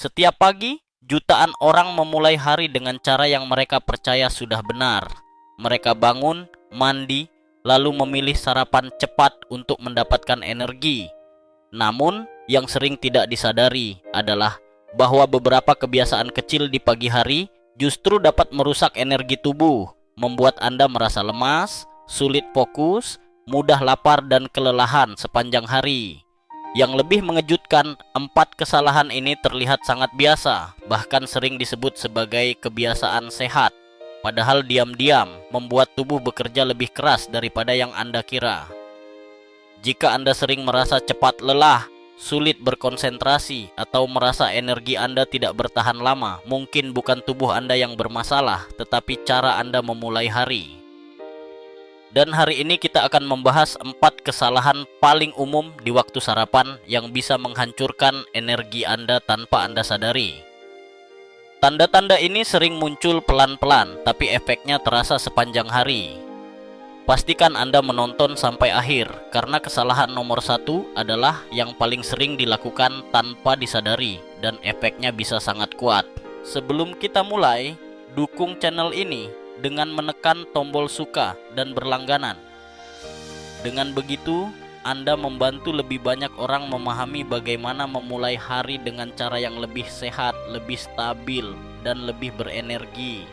Setiap pagi, jutaan orang memulai hari dengan cara yang mereka percaya sudah benar. Mereka bangun, mandi, lalu memilih sarapan cepat untuk mendapatkan energi. Namun, yang sering tidak disadari adalah bahwa beberapa kebiasaan kecil di pagi hari justru dapat merusak energi tubuh, membuat Anda merasa lemas, sulit fokus, mudah lapar dan kelelahan sepanjang hari. Yang lebih mengejutkan, 4 kesalahan ini terlihat sangat biasa, bahkan sering disebut sebagai kebiasaan sehat. Padahal diam-diam membuat tubuh bekerja lebih keras daripada yang Anda kira. Jika Anda sering merasa cepat lelah, sulit berkonsentrasi, atau merasa energi Anda tidak bertahan lama, mungkin bukan tubuh Anda yang bermasalah, tetapi cara Anda memulai hari. Dan hari ini kita akan membahas 4 kesalahan paling umum di waktu sarapan yang bisa menghancurkan energi Anda tanpa Anda sadari. Tanda-tanda ini sering muncul pelan-pelan, tapi efeknya terasa sepanjang hari. Pastikan Anda menonton sampai akhir, karena kesalahan nomor 1 adalah yang paling sering dilakukan tanpa disadari, dan efeknya bisa sangat kuat. Sebelum kita mulai, dukung channel ini dengan menekan tombol suka dan berlangganan. Dengan begitu, Anda membantu lebih banyak orang memahami bagaimana memulai hari dengan cara yang lebih sehat, lebih stabil, dan lebih berenergi.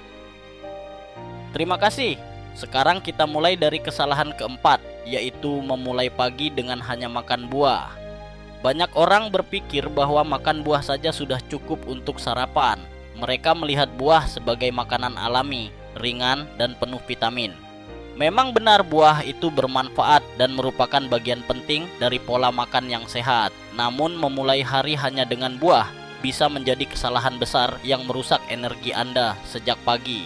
Terima kasih. Sekarang kita mulai dari kesalahan keempat, yaitu memulai pagi dengan hanya makan buah. Banyak orang berpikir bahwa makan buah saja sudah cukup untuk sarapan. Mereka melihat buah sebagai makanan alami, ringan, dan penuh vitamin. Memang benar buah itu bermanfaat dan merupakan bagian penting dari pola makan yang sehat. Namun memulai hari hanya dengan buah bisa menjadi kesalahan besar yang merusak energi Anda sejak pagi.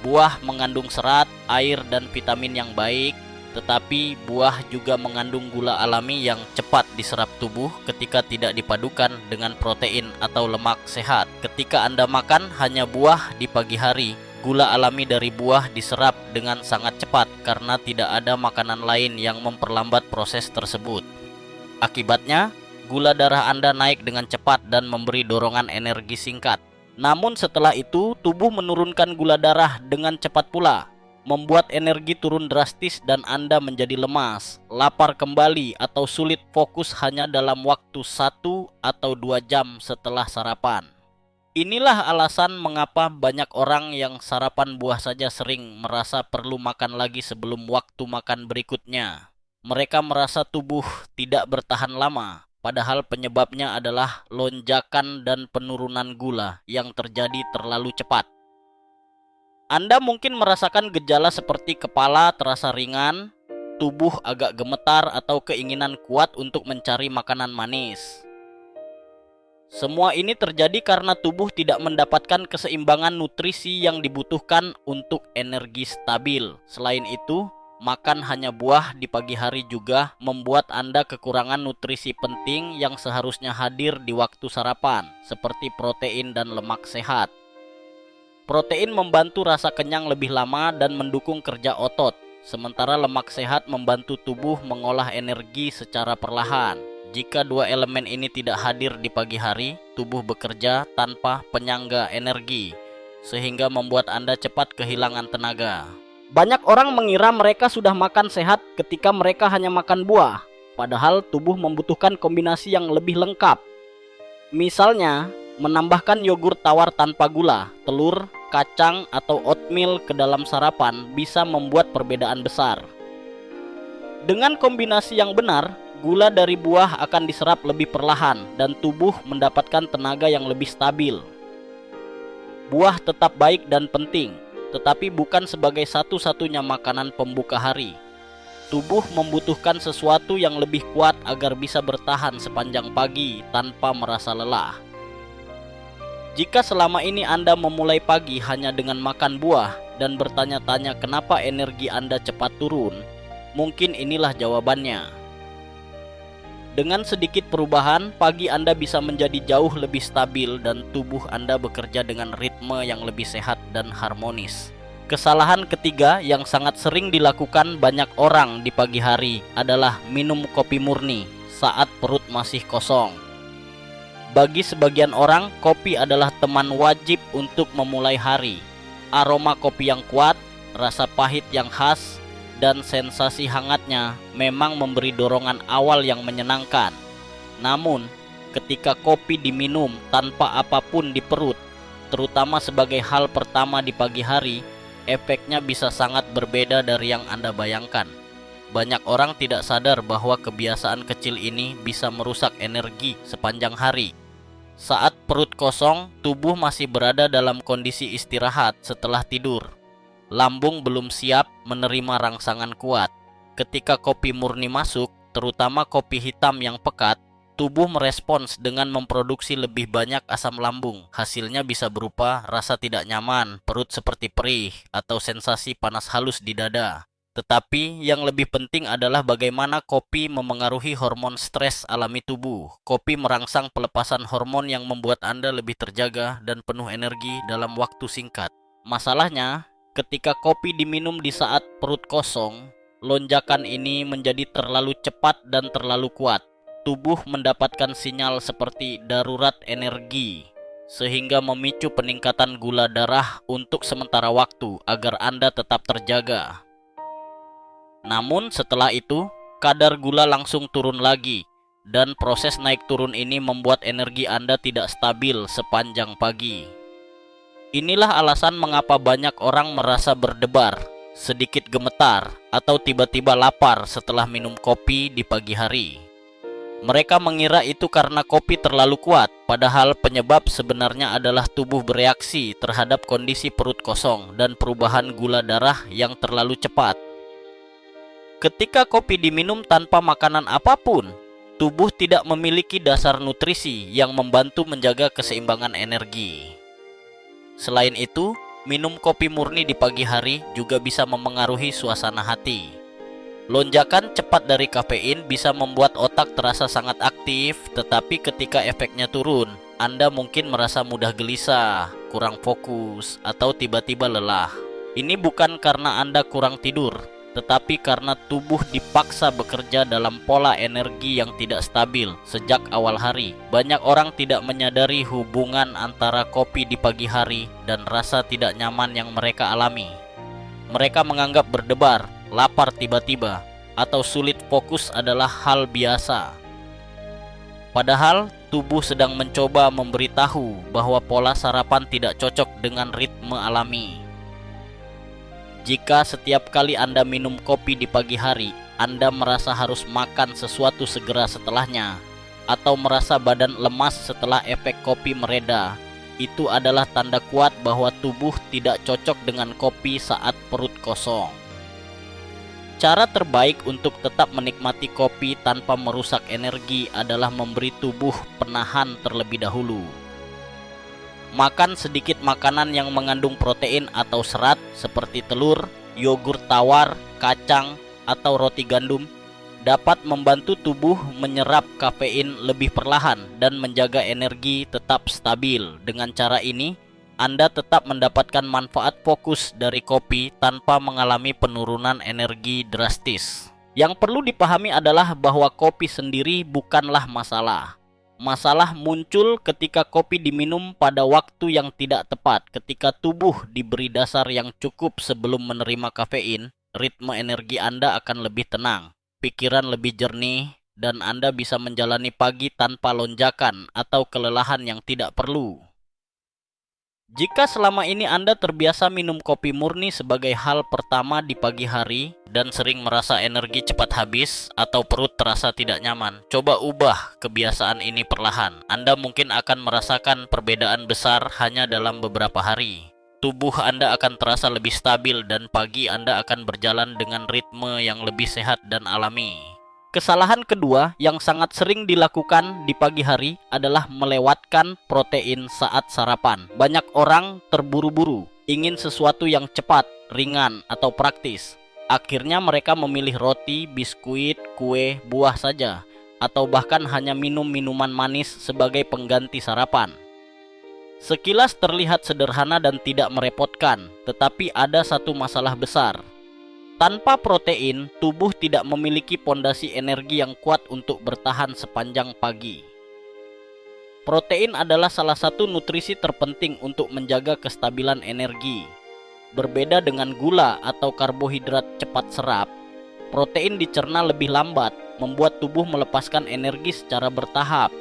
Buah mengandung serat, air, dan vitamin yang baik, tetapi buah juga mengandung gula alami yang cepat diserap tubuh ketika tidak dipadukan dengan protein atau lemak sehat. Ketika Anda makan hanya buah di pagi hari, gula alami dari buah diserap dengan sangat cepat karena tidak ada makanan lain yang memperlambat proses tersebut. Akibatnya, gula darah Anda naik dengan cepat dan memberi dorongan energi singkat. Namun setelah itu, tubuh menurunkan gula darah dengan cepat pula, membuat energi turun drastis dan Anda menjadi lemas, lapar kembali, atau sulit fokus hanya dalam waktu 1 atau 2 jam setelah sarapan. Inilah alasan mengapa banyak orang yang sarapan buah saja sering merasa perlu makan lagi sebelum waktu makan berikutnya. Mereka merasa tubuh tidak bertahan lama, padahal penyebabnya adalah lonjakan dan penurunan gula yang terjadi terlalu cepat. Anda mungkin merasakan gejala seperti kepala terasa ringan, tubuh agak gemetar, atau keinginan kuat untuk mencari makanan manis. Semua ini terjadi karena tubuh tidak mendapatkan keseimbangan nutrisi yang dibutuhkan untuk energi stabil. Selain itu, makan hanya buah di pagi hari juga membuat Anda kekurangan nutrisi penting yang seharusnya hadir di waktu sarapan, seperti protein dan lemak sehat. Protein membantu rasa kenyang lebih lama dan mendukung kerja otot, sementara lemak sehat membantu tubuh mengolah energi secara perlahan. Jika dua elemen ini tidak hadir di pagi hari, tubuh bekerja tanpa penyangga energi, sehingga membuat Anda cepat kehilangan tenaga. Banyak orang mengira mereka sudah makan sehat ketika mereka hanya makan buah, padahal tubuh membutuhkan kombinasi yang lebih lengkap. Misalnya, menambahkan yogurt tawar tanpa gula, telur, kacang, atau oatmeal ke dalam sarapan bisa membuat perbedaan besar. Dengan kombinasi yang benar, gula dari buah akan diserap lebih perlahan dan tubuh mendapatkan tenaga yang lebih stabil. Buah tetap baik dan penting, tetapi bukan sebagai satu-satunya makanan pembuka hari. Tubuh membutuhkan sesuatu yang lebih kuat agar bisa bertahan sepanjang pagi tanpa merasa lelah. Jika selama ini Anda memulai pagi hanya dengan makan buah dan bertanya-tanya kenapa energi Anda cepat turun, mungkin inilah jawabannya. Dengan sedikit perubahan, pagi Anda bisa menjadi jauh lebih stabil dan tubuh Anda bekerja dengan ritme yang lebih sehat dan harmonis. Kesalahan ketiga yang sangat sering dilakukan banyak orang di pagi hari adalah minum kopi murni saat perut masih kosong. Bagi sebagian orang, kopi adalah teman wajib untuk memulai hari. Aroma kopi yang kuat, rasa pahit yang khas, dan sensasi hangatnya memang memberi dorongan awal yang menyenangkan. Namun, ketika kopi diminum tanpa apapun di perut, terutama sebagai hal pertama di pagi hari, efeknya bisa sangat berbeda dari yang Anda bayangkan. Banyak orang tidak sadar bahwa kebiasaan kecil ini bisa merusak energi sepanjang hari. Saat perut kosong, tubuh masih berada dalam kondisi istirahat setelah tidur. Lambung belum siap menerima rangsangan kuat. Ketika kopi murni masuk, terutama kopi hitam yang pekat, tubuh merespons dengan memproduksi lebih banyak asam lambung. Hasilnya bisa berupa rasa tidak nyaman, perut seperti perih, atau sensasi panas halus di dada. Tetapi yang lebih penting adalah bagaimana kopi memengaruhi hormon stres alami tubuh. Kopi merangsang pelepasan hormon yang membuat Anda lebih terjaga dan penuh energi dalam waktu singkat. Masalahnya, ketika kopi diminum di saat perut kosong, lonjakan ini menjadi terlalu cepat dan terlalu kuat. Tubuh mendapatkan sinyal seperti darurat energi, sehingga memicu peningkatan gula darah untuk sementara waktu agar Anda tetap terjaga. Namun setelah itu, kadar gula langsung turun lagi, dan proses naik turun ini membuat energi Anda tidak stabil sepanjang pagi. Inilah alasan mengapa banyak orang merasa berdebar, sedikit gemetar, atau tiba-tiba lapar setelah minum kopi di pagi hari. Mereka mengira itu karena kopi terlalu kuat, padahal penyebab sebenarnya adalah tubuh bereaksi terhadap kondisi perut kosong dan perubahan gula darah yang terlalu cepat. Ketika kopi diminum tanpa makanan apapun, tubuh tidak memiliki dasar nutrisi yang membantu menjaga keseimbangan energi. Selain itu, minum kopi murni di pagi hari juga bisa memengaruhi suasana hati. Lonjakan cepat dari kafein bisa membuat otak terasa sangat aktif, tetapi ketika efeknya turun, Anda mungkin merasa mudah gelisah, kurang fokus, atau tiba-tiba lelah. Ini bukan karena Anda kurang tidur, tetapi karena tubuh dipaksa bekerja dalam pola energi yang tidak stabil sejak awal hari. Banyak orang tidak menyadari hubungan antara kopi di pagi hari dan rasa tidak nyaman yang mereka alami. Mereka menganggap berdebar, lapar tiba-tiba, atau sulit fokus adalah hal biasa. Padahal tubuh sedang mencoba memberitahu bahwa pola sarapan tidak cocok dengan ritme alami. Jika setiap kali Anda minum kopi di pagi hari, Anda merasa harus makan sesuatu segera setelahnya, atau merasa badan lemas setelah efek kopi mereda, itu adalah tanda kuat bahwa tubuh tidak cocok dengan kopi saat perut kosong. Cara terbaik untuk tetap menikmati kopi tanpa merusak energi adalah memberi tubuh penahan terlebih dahulu. Makan sedikit makanan yang mengandung protein atau serat seperti telur, yogurt tawar, kacang, atau roti gandum dapat membantu tubuh menyerap kafein lebih perlahan dan menjaga energi tetap stabil. Dengan cara ini, Anda tetap mendapatkan manfaat fokus dari kopi tanpa mengalami penurunan energi drastis. Yang perlu dipahami adalah bahwa kopi sendiri bukanlah masalah. Masalah muncul ketika kopi diminum pada waktu yang tidak tepat. Ketika tubuh diberi dasar yang cukup sebelum menerima kafein, ritme energi Anda akan lebih tenang, pikiran lebih jernih, dan Anda bisa menjalani pagi tanpa lonjakan atau kelelahan yang tidak perlu. Jika selama ini Anda terbiasa minum kopi murni sebagai hal pertama di pagi hari dan sering merasa energi cepat habis atau perut terasa tidak nyaman, coba ubah kebiasaan ini perlahan. Anda mungkin akan merasakan perbedaan besar hanya dalam beberapa hari. Tubuh Anda akan terasa lebih stabil dan pagi Anda akan berjalan dengan ritme yang lebih sehat dan alami. Kesalahan kedua yang sangat sering dilakukan di pagi hari adalah melewatkan protein saat sarapan. Banyak orang terburu-buru, ingin sesuatu yang cepat, ringan, atau praktis. Akhirnya mereka memilih roti, biskuit, kue, buah saja, atau bahkan hanya minum minuman manis sebagai pengganti sarapan. Sekilas terlihat sederhana dan tidak merepotkan, tetapi ada satu masalah besar. Tanpa protein, tubuh tidak memiliki pondasi energi yang kuat untuk bertahan sepanjang pagi. Protein adalah salah satu nutrisi terpenting untuk menjaga kestabilan energi. Berbeda dengan gula atau karbohidrat cepat serap, protein dicerna lebih lambat, membuat tubuh melepaskan energi secara bertahap.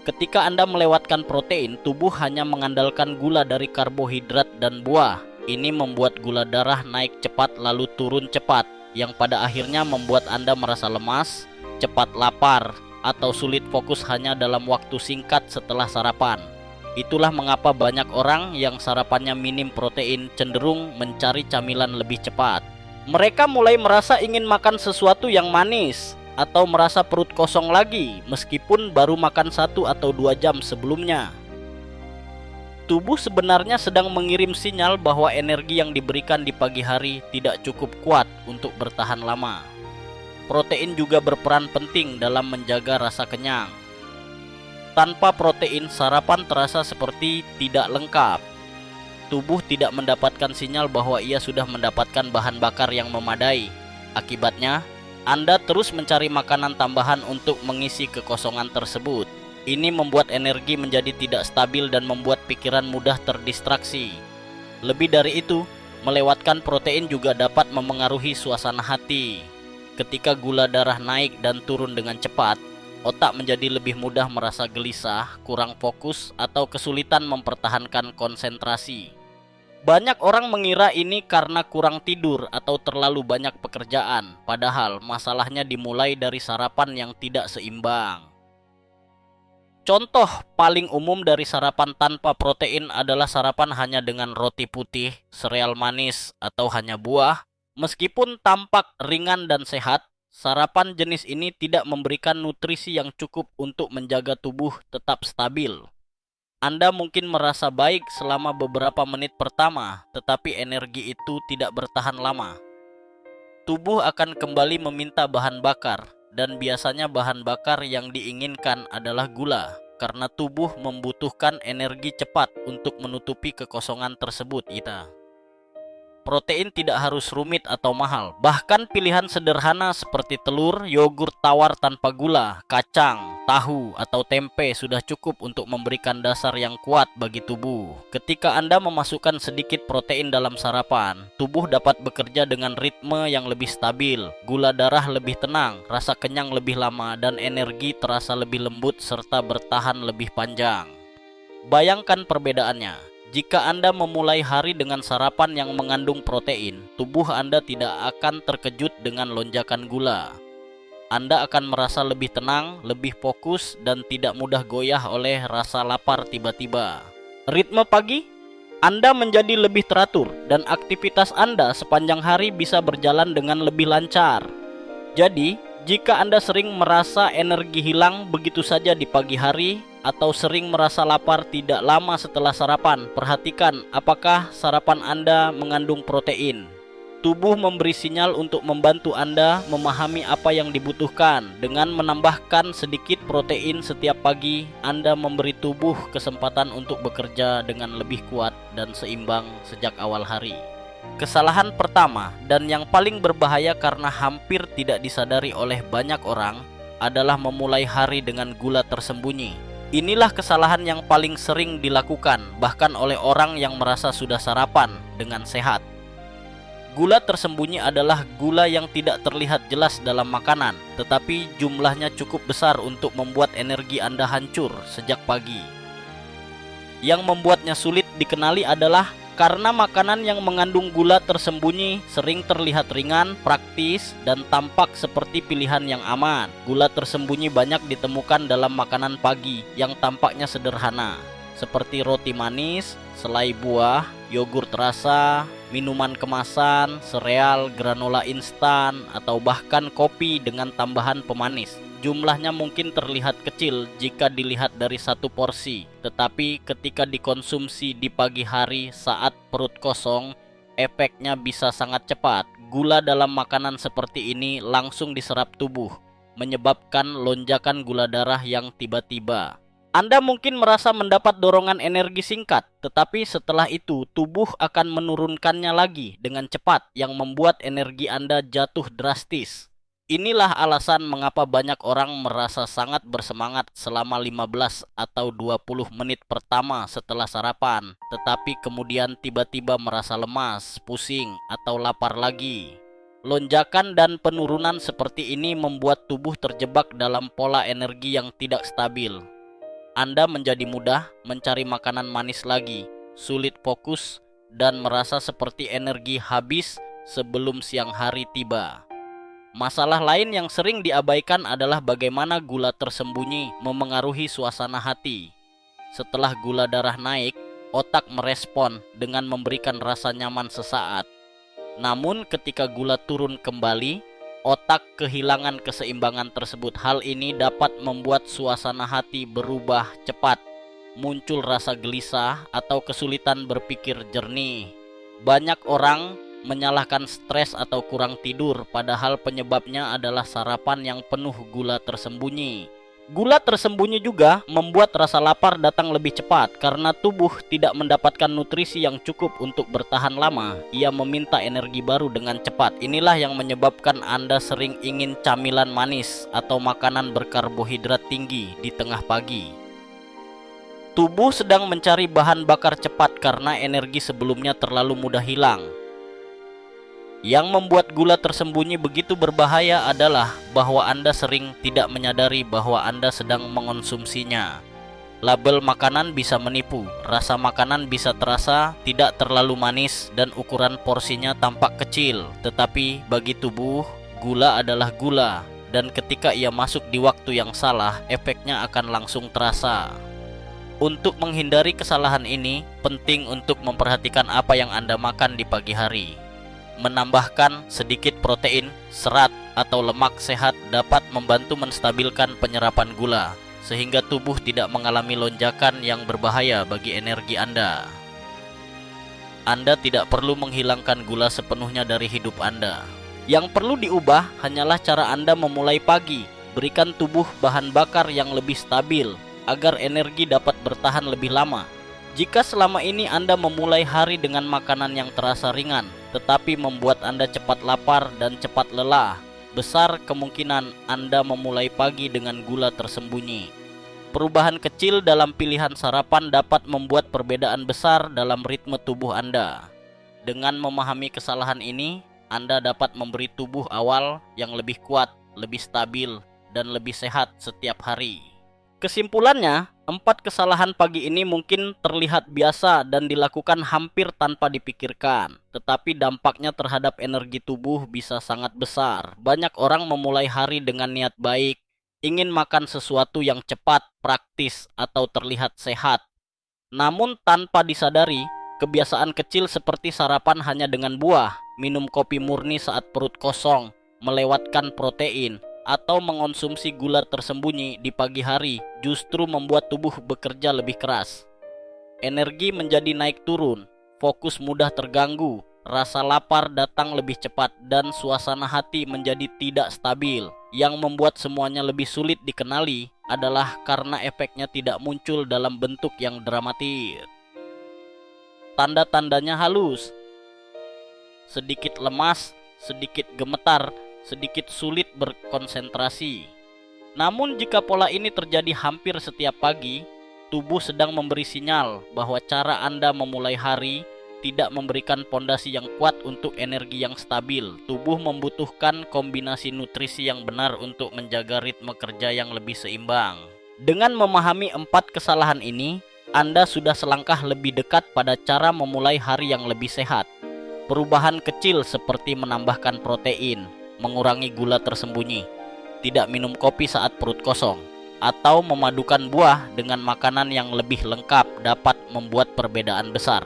Ketika Anda melewatkan protein, tubuh hanya mengandalkan gula dari karbohidrat dan buah. Ini membuat gula darah naik cepat lalu turun cepat, yang pada akhirnya membuat Anda merasa lemas, cepat lapar, atau sulit fokus hanya dalam waktu singkat setelah sarapan. Itulah mengapa banyak orang yang sarapannya minim protein cenderung mencari camilan lebih cepat. Mereka mulai merasa ingin makan sesuatu yang manis atau merasa perut kosong lagi meskipun baru makan 1 atau 2 jam sebelumnya. Tubuh sebenarnya sedang mengirim sinyal bahwa energi yang diberikan di pagi hari tidak cukup kuat untuk bertahan lama. Protein juga berperan penting dalam menjaga rasa kenyang. Tanpa protein, sarapan terasa seperti tidak lengkap. Tubuh tidak mendapatkan sinyal bahwa ia sudah mendapatkan bahan bakar yang memadai. Akibatnya, Anda terus mencari makanan tambahan untuk mengisi kekosongan tersebut. Ini membuat energi menjadi tidak stabil dan membuat pikiran mudah terdistraksi. Lebih dari itu, melewatkan protein juga dapat memengaruhi suasana hati. Ketika gula darah naik dan turun dengan cepat, otak menjadi lebih mudah merasa gelisah, kurang fokus, atau kesulitan mempertahankan konsentrasi. Banyak orang mengira ini karena kurang tidur atau terlalu banyak pekerjaan, padahal masalahnya dimulai dari sarapan yang tidak seimbang. Contoh paling umum dari sarapan tanpa protein adalah sarapan hanya dengan roti putih, sereal manis, atau hanya buah. Meskipun tampak ringan dan sehat, sarapan jenis ini tidak memberikan nutrisi yang cukup untuk menjaga tubuh tetap stabil. Anda mungkin merasa baik selama beberapa menit pertama, tetapi energi itu tidak bertahan lama. Tubuh akan kembali meminta bahan bakar, dan biasanya bahan bakar yang diinginkan adalah gula, karena tubuh membutuhkan energi cepat untuk menutupi kekosongan tersebut. Protein tidak harus rumit atau mahal. Bahkan pilihan sederhana seperti telur, yogurt tawar tanpa gula, kacang, tahu, atau tempe sudah cukup untuk memberikan dasar yang kuat bagi tubuh. Ketika Anda memasukkan sedikit protein dalam sarapan, tubuh dapat bekerja dengan ritme yang lebih stabil, gula darah lebih tenang, rasa kenyang lebih lama, dan energi terasa lebih lembut serta bertahan lebih panjang. Bayangkan perbedaannya. Jika Anda memulai hari dengan sarapan yang mengandung protein, tubuh Anda tidak akan terkejut dengan lonjakan gula. Anda akan merasa lebih tenang, lebih fokus, dan tidak mudah goyah oleh rasa lapar tiba-tiba. Ritme pagi, Anda menjadi lebih teratur, dan aktivitas Anda sepanjang hari bisa berjalan dengan lebih lancar. Jadi, jika Anda sering merasa energi hilang begitu saja di pagi hari, atau sering merasa lapar tidak lama setelah sarapan, perhatikan apakah sarapan Anda mengandung protein. Tubuh memberi sinyal untuk membantu Anda memahami apa yang dibutuhkan. Dengan menambahkan sedikit protein setiap pagi, Anda memberi tubuh kesempatan untuk bekerja dengan lebih kuat dan seimbang sejak awal hari. Kesalahan pertama dan yang paling berbahaya karena hampir tidak disadari oleh banyak orang adalah memulai hari dengan gula tersembunyi. Inilah kesalahan yang paling sering dilakukan, bahkan oleh orang yang merasa sudah sarapan dengan sehat. Gula tersembunyi adalah gula yang tidak terlihat jelas dalam makanan, tetapi jumlahnya cukup besar untuk membuat energi Anda hancur sejak pagi. Yang membuatnya sulit dikenali adalah karena makanan yang mengandung gula tersembunyi sering terlihat ringan, praktis, dan tampak seperti pilihan yang aman. Gula tersembunyi banyak ditemukan dalam makanan pagi yang tampaknya sederhana, seperti roti manis, selai buah, yogurt rasa, minuman kemasan, sereal, granola instan, atau bahkan kopi dengan tambahan pemanis. Jumlahnya mungkin terlihat kecil jika dilihat dari satu porsi, tetapi ketika dikonsumsi di pagi hari saat perut kosong, efeknya bisa sangat cepat. Gula dalam makanan seperti ini langsung diserap tubuh, menyebabkan lonjakan gula darah yang tiba-tiba. Anda mungkin merasa mendapat dorongan energi singkat, tetapi setelah itu tubuh akan menurunkannya lagi dengan cepat yang membuat energi Anda jatuh drastis. Inilah alasan mengapa banyak orang merasa sangat bersemangat selama 15 atau 20 menit pertama setelah sarapan, tetapi kemudian tiba-tiba merasa lemas, pusing, atau lapar lagi. Lonjakan dan penurunan seperti ini membuat tubuh terjebak dalam pola energi yang tidak stabil. Anda menjadi mudah mencari makanan manis lagi, sulit fokus, dan merasa seperti energi habis sebelum siang hari tiba. Masalah lain yang sering diabaikan adalah bagaimana gula tersembunyi memengaruhi suasana hati. Setelah gula darah naik, otak merespon dengan memberikan rasa nyaman sesaat. Namun ketika gula turun kembali, otak kehilangan keseimbangan tersebut. Hal ini dapat membuat suasana hati berubah cepat. Muncul rasa gelisah atau kesulitan berpikir jernih. Banyak orang menyalahkan stres atau kurang tidur, padahal penyebabnya adalah sarapan yang penuh gula tersembunyi. Gula tersembunyi juga membuat rasa lapar datang lebih cepat karena tubuh tidak mendapatkan nutrisi yang cukup untuk bertahan lama. Ia meminta energi baru dengan cepat. Inilah yang menyebabkan Anda sering ingin camilan manis atau makanan berkarbohidrat tinggi di tengah pagi. Tubuh sedang mencari bahan bakar cepat karena energi sebelumnya terlalu mudah hilang. Yang membuat gula tersembunyi begitu berbahaya adalah bahwa Anda sering tidak menyadari bahwa Anda sedang mengonsumsinya. Label makanan bisa menipu, rasa makanan bisa terasa tidak terlalu manis dan ukuran porsinya tampak kecil. Tetapi bagi tubuh, gula adalah gula, dan ketika ia masuk di waktu yang salah, efeknya akan langsung terasa. Untuk menghindari kesalahan ini, penting untuk memperhatikan apa yang Anda makan di pagi hari. Menambahkan sedikit protein, serat, atau lemak sehat dapat membantu menstabilkan penyerapan gula, sehingga tubuh tidak mengalami lonjakan yang berbahaya bagi energi Anda. Anda tidak perlu menghilangkan gula sepenuhnya dari hidup Anda. Yang perlu diubah hanyalah cara Anda memulai pagi. Berikan tubuh bahan bakar yang lebih stabil, agar energi dapat bertahan lebih lama. Jika selama ini Anda memulai hari dengan makanan yang terasa ringan, tetapi membuat Anda cepat lapar dan cepat lelah, besar kemungkinan Anda memulai pagi dengan gula tersembunyi. Perubahan kecil dalam pilihan sarapan dapat membuat perbedaan besar dalam ritme tubuh Anda. Dengan memahami kesalahan ini, Anda dapat memberi tubuh awal yang lebih kuat, lebih stabil, dan lebih sehat setiap hari. Kesimpulannya, 4 kesalahan pagi ini mungkin terlihat biasa dan dilakukan hampir tanpa dipikirkan, tetapi dampaknya terhadap energi tubuh bisa sangat besar. Banyak orang memulai hari dengan niat baik, ingin makan sesuatu yang cepat, praktis, atau terlihat sehat. Namun tanpa disadari, kebiasaan kecil seperti sarapan hanya dengan buah, minum kopi murni saat perut kosong, melewatkan protein, atau mengonsumsi gula tersembunyi di pagi hari justru membuat tubuh bekerja lebih keras. Energi menjadi naik turun, fokus mudah terganggu, rasa lapar datang lebih cepat, dan suasana hati menjadi tidak stabil. Yang membuat semuanya lebih sulit dikenali adalah karena efeknya tidak muncul dalam bentuk yang dramatis. Tanda-tandanya halus: sedikit lemas, sedikit gemetar, sedikit sulit berkonsentrasi. Namun jika pola ini terjadi hampir setiap pagi, tubuh sedang memberi sinyal bahwa cara Anda memulai hari tidak memberikan pondasi yang kuat untuk energi yang stabil. Tubuh membutuhkan kombinasi nutrisi yang benar untuk menjaga ritme kerja yang lebih seimbang. Dengan memahami 4 kesalahan ini, Anda sudah selangkah lebih dekat pada cara memulai hari yang lebih sehat. Perubahan kecil seperti menambahkan protein, mengurangi gula tersembunyi, tidak minum kopi saat perut kosong, atau memadukan buah dengan makanan yang lebih lengkap dapat membuat perbedaan besar.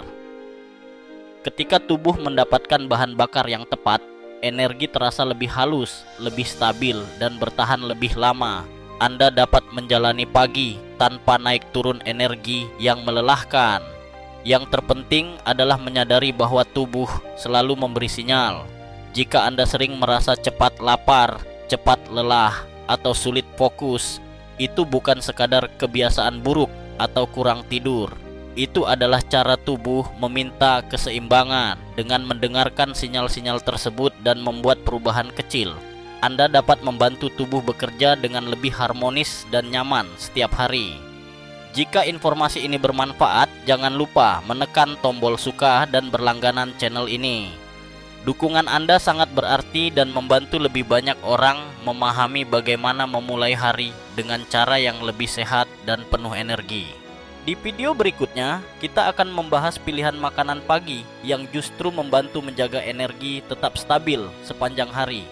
Ketika tubuh mendapatkan bahan bakar yang tepat, energi terasa lebih halus, lebih stabil, dan bertahan lebih lama. Anda dapat menjalani pagi tanpa naik turun energi yang melelahkan. Yang terpenting adalah menyadari bahwa tubuh selalu memberi sinyal. Jika Anda sering merasa cepat lapar, cepat lelah, atau sulit fokus, itu bukan sekadar kebiasaan buruk atau kurang tidur. Itu adalah cara tubuh meminta keseimbangan. Dengan mendengarkan sinyal-sinyal tersebut dan membuat perubahan kecil, Anda dapat membantu tubuh bekerja dengan lebih harmonis dan nyaman setiap hari. Jika informasi ini bermanfaat, jangan lupa menekan tombol suka dan berlangganan channel ini. Dukungan Anda sangat berarti dan membantu lebih banyak orang memahami bagaimana memulai hari dengan cara yang lebih sehat dan penuh energi. Di video berikutnya, kita akan membahas pilihan makanan pagi yang justru membantu menjaga energi tetap stabil sepanjang hari.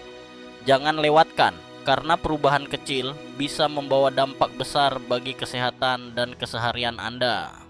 Jangan lewatkan, karena perubahan kecil bisa membawa dampak besar bagi kesehatan dan keseharian Anda.